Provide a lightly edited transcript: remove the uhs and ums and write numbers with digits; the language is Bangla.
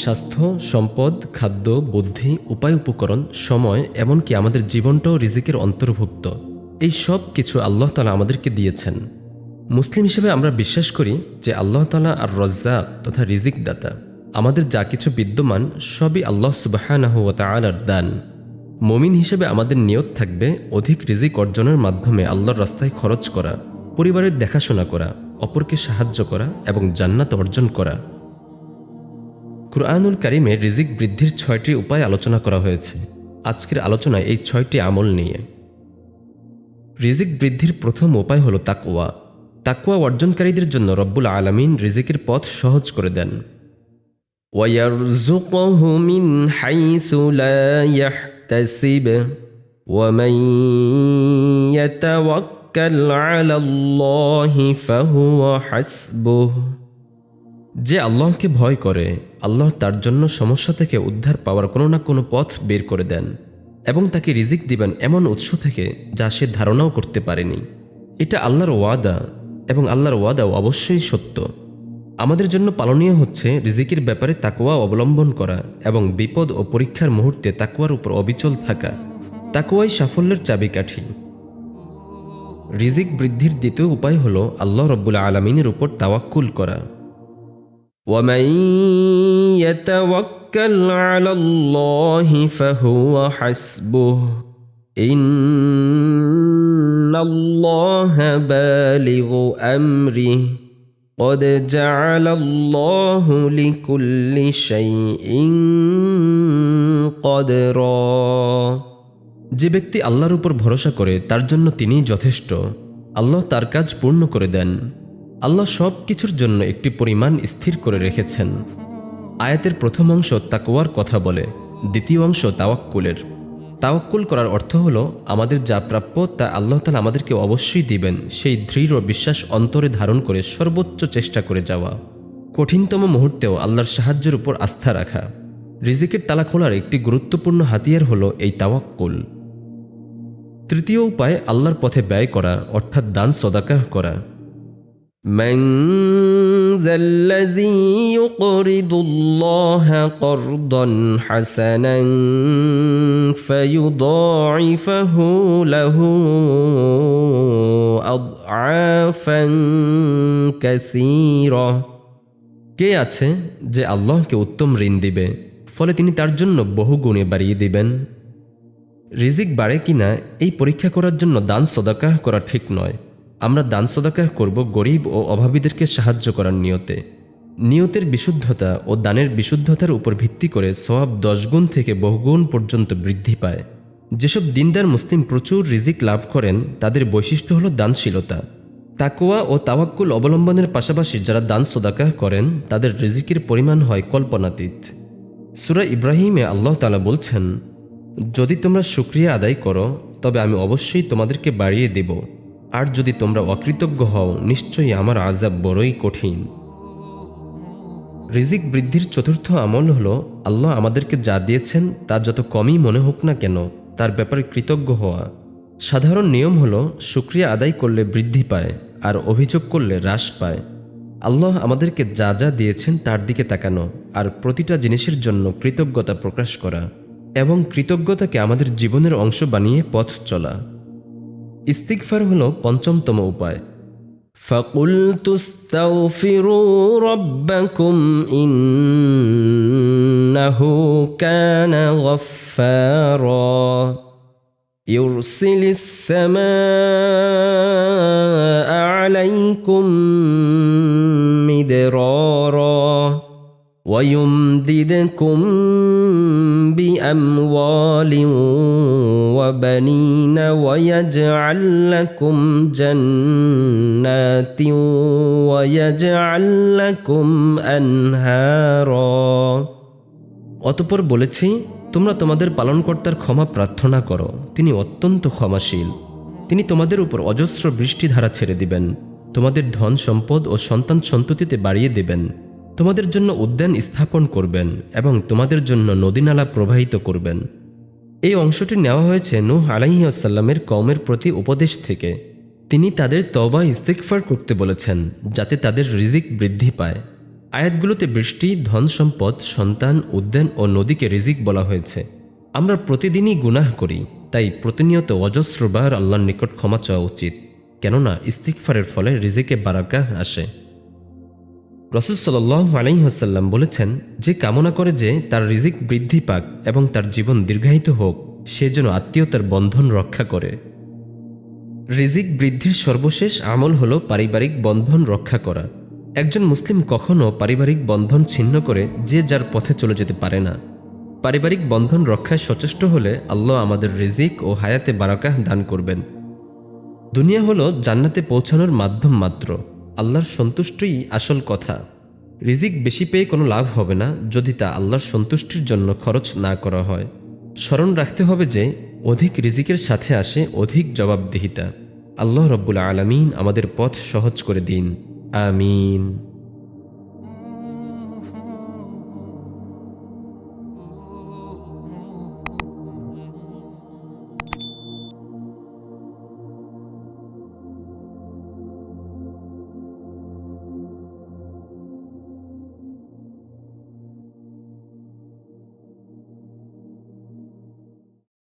স্বাস্থ্য, সম্পদ, খাদ্য, বুদ্ধি, উপায়, উপকরণ, সময়, এমনকি আমাদের জীবনটাও রিজিকের অন্তর্ভুক্ত। এই সব কিছু আল্লাহ তাআলা আমাদেরকে দিয়েছেন। মুসলিম হিসেবে আমরা বিশ্বাস করি যে আল্লাহ তাআলা আর রাজ্জাক তথা রিজিক দাতা। আমাদের যা কিছু বিদ্যমান সবই আল্লাহ সুবহানাহু ওয়া তাআলার দান। মুমিন হিসেবে আমাদের নিয়ত থাকবে অধিক রিজিক অর্জনের মাধ্যমে আল্লাহর রাস্তায় খরচ করা, পরিবারের দেখাশোনা করা, অপরকে সাহায্য করা এবং জান্নাত অর্জন করা। কুরআনুল কারীমে রিজিক বৃদ্ধির ৬টি উপায় আলোচনা করা হয়েছে। আজকের আলোচনায় এই ৬টি আমল নিয়ে। রিজিক বৃদ্ধির প্রথম উপায় হলো তাকওয়া। তাকওয়া অর্জনকারীদের জন্য রব্বুল আলামিন রিজিকের পথ সহজ করে দেন। وَيَرْزُقْهُ مِنْ حَيْثُ لَا يَحْتَسِبُ وَمَنْ يَتَوَكَّلْ عَلَى اللَّهِ فَهُوَ حَسْبُهُ। যে আল্লাহকে ভয় করে, আল্লাহ তার জন্য সমস্যা থেকে উদ্ধার পাওয়ার কোনো না কোনো পথ বের করে দেন এবং তাকে রিজিক দিবেন এমন উৎস থেকে যা সে ধারণাও করতে পারেনি। এটা আল্লাহর ওয়াদা এবং আল্লাহর ওয়াদাও অবশ্যই সত্য। আমাদের জন্য পালনীয় হচ্ছে রিজিকের ব্যাপারে তাকওয়া অবলম্বন করা এবং বিপদ ও পরীক্ষার মুহূর্তে তাকওয়ার উপর অবিচল থাকা। তাকওয়াই সাফল্যের চাবিকাঠি। রিজিক বৃদ্ধির দ্বিতীয় উপায় হলো আল্লাহ রব্বুল আলামিনের উপর তাওয়াক্কুল করা। وَمَن يَتَوَكَّلْ عَلَى اللَّهِ فَهُوَ حَسْبُهُ إِنَّ اللَّهَ بَالِغُ أَمْرِهِ قَدْ جَعَلَ اللَّهُ لِكُلِّ شَيْءٍ قَدْرًا। যে ব্যক্তি আল্লাহর উপর ভরসা করে তার জন্য তিনিই যথেষ্ট। আল্লাহ তার কাজ পূর্ণ করে দেন। আল্লাহ সব কিছুর জন্য একটি পরিমাণ স্থির করে রেখেছেন। আয়াতের প্রথম অংশ তাকওয়ার কথা বলে, দ্বিতীয় অংশ তাওয়াক্কুলের। তাওয়াক্কুল করার অর্থ হলো আমাদের যা প্রাপ্য তা আল্লাহ তাআলা আমাদেরকে অবশ্যই দিবেন সেই দৃঢ় বিশ্বাস অন্তরে ধারণ করে সর্বোচ্চ চেষ্টা করে যাওয়া। কঠিনতম মুহূর্তেও আল্লাহর সাহায্যের উপর আস্থা রাখা। রিজিকের তালা খোলার একটি গুরুত্বপূর্ণ হাতিয়ার হলো এই তাওয়াক্কুল। তৃতীয় উপায় আল্লাহর পথে ব্যয় করা, অর্থাৎ দান সদাকাহ করা। من ذا الذي يقرض الله قرضا حسنا فيضاعفه له أضعافا كثيرة। কে আছে যে আল্লাহকে উত্তম ঋণ দিবে, ফলে তিনি তার জন্য বহু গুণে বাড়িয়ে দিবেন। রিজিক বাড়ে কিনা এই পরীক্ষা করার জন্য দান সদাকাহ করা ঠিক নয়। আমরা দান সদাকাহ করব গরিব ও অভাবীদেরকে সাহায্য করার নিয়তে। নিয়তের বিশুদ্ধতা ও দানের বিশুদ্ধতার উপর ভিত্তি করে সওয়াব 10 গুণ থেকে বহুগুণ পর্যন্ত বৃদ্ধি পায়। যেসব দিনদার মুসলিম প্রচুর রিজিক লাভ করেন তাদের বৈশিষ্ট্য হলো দানশীলতা। তাকওয়া ও তাওয়াক্কুল অবলম্বনের পাশাপাশি যারা দান সদাকাহ করেন তাদের রিজিকের পরিমাণ হয় কল্পনাতীত। সূরা ইব্রাহিমে আল্লাহ তাআলা বলছেন, যদি তোমরা শুকরিয়া আদায় করো তবে আমি অবশ্যই তোমাদেরকে বাড়িয়ে দেব, আর যদি তোমরা অকৃতজ্ঞ হও নিশ্চয়ই আমার আযাব বড়ই কঠিন। রিজিক বৃদ্ধির চতুর্থ আমল হলো আল্লাহ আমাদেরকে যা দিয়েছেন তা যত কমই মনে হোক না কেন তার ব্যাপারে কৃতজ্ঞ হওয়া। সাধারণ নিয়ম হলো শুকরিয়া আদায় করলে বৃদ্ধি পায় আর অভিযোগ করলে হ্রাস পায়। আল্লাহ আমাদেরকে যা যা দিয়েছেন তার দিকে তাকানো আর প্রতিটা জিনিসের জন্য কৃতজ্ঞতা প্রকাশ করা এবং কৃতজ্ঞতাকে আমাদের জীবনের অংশ বানিয়ে পথ চলা। ইস্তিগফার হলো পঞ্চমতম উপায়। فَقُلْتُ اسْتَغْفِرُوا رَبَّكُمْ إِنَّهُ كَانَ غَفَّارًا يُرْسِلِ السَّمَاءَ عَلَيْكُمْ مِدْرَارًا وَيُمْدِدْكُمْ بِأَمْوَالٍ وَبَنِينَ وَيَجْعَلْ لَكُمْ جَنَّاتٍ وَيَجْعَلْ لَكُمْ أَنْهَارًا। অতঃপর বলেছি, তোমরা তোমাদের পালনকর্তার ক্ষমা প্রার্থনা করো, তিনি অত্যন্ত ক্ষমাশীল। তিনি তোমাদের উপর অজস্র বৃষ্টিধারা ছেড়ে দিবেন, তোমাদের ধন সম্পদ ও সন্তান সন্ততিতে বাড়িয়ে দেবেন, তোমাদের জন্য উদ্যান স্থাপন করবেন এবং তোমাদের জন্য নদীনালা প্রবাহিত করবেন। এই অংশটি নেওয়া হয়েছে নূহ আলাইহিস সালামের কওমের প্রতি উপদেশ থেকে। তিনি তাদের তওবা ইস্তিগফার করতে বলেছেন যাতে তাদের রিজিক বৃদ্ধি পায়। আয়াতগুলোতে বৃষ্টি, ধন সম্পদ, সন্তান, উদ্যান ও নদীকে রিজিক বলা হয়েছে। আমরা প্রতিদিনই গুনাহ করি, তাই প্রতিনিয়ত অজস্রবার আল্লাহর নিকট ক্ষমা চাওয়া উচিত, কেননা ইস্তিগফারের ফলে রিজিকে বারাকা আসে। রাসূল সাল্লাল্লাহু আলাইহি ওয়াসাল্লাম বলেছেন, যে কামনা করে যে তার রিজিক বৃদ্ধি পাক এবং তার জীবন দীর্ঘায়িত হোক, সে যেন আত্মীয়তার বন্ধন রক্ষা করে। রিজিক বৃদ্ধির সর্বশেষ আমল হল পারিবারিক বন্ধন রক্ষা করা। একজন মুসলিম কখনও পারিবারিক বন্ধন ছিন্ন করে যে যার পথে চলে যেতে পারে না। পারিবারিক বন্ধন রক্ষায় সচেষ্ট হলে আল্লাহ আমাদের রিজিক ও হায়াতে বারাকাহ দান করবেন। দুনিয়া হলো জান্নাতে পৌঁছানোর মাধ্যম মাত্র, আল্লাহর সন্তুষ্টিই আসল কথা। রিজিক বেশি পেয়ে কোনো লাভ হবে না যদি তা আল্লাহর সন্তুষ্টির জন্য খরচ না করা হয়। স্মরণ রাখতে হবে যে অধিক রিজিকের সাথে আসে অধিক জবাবদিহিতা। আল্লাহ রব্বুল আলামিন আমাদের পথ সহজ করে দিন। আমিন।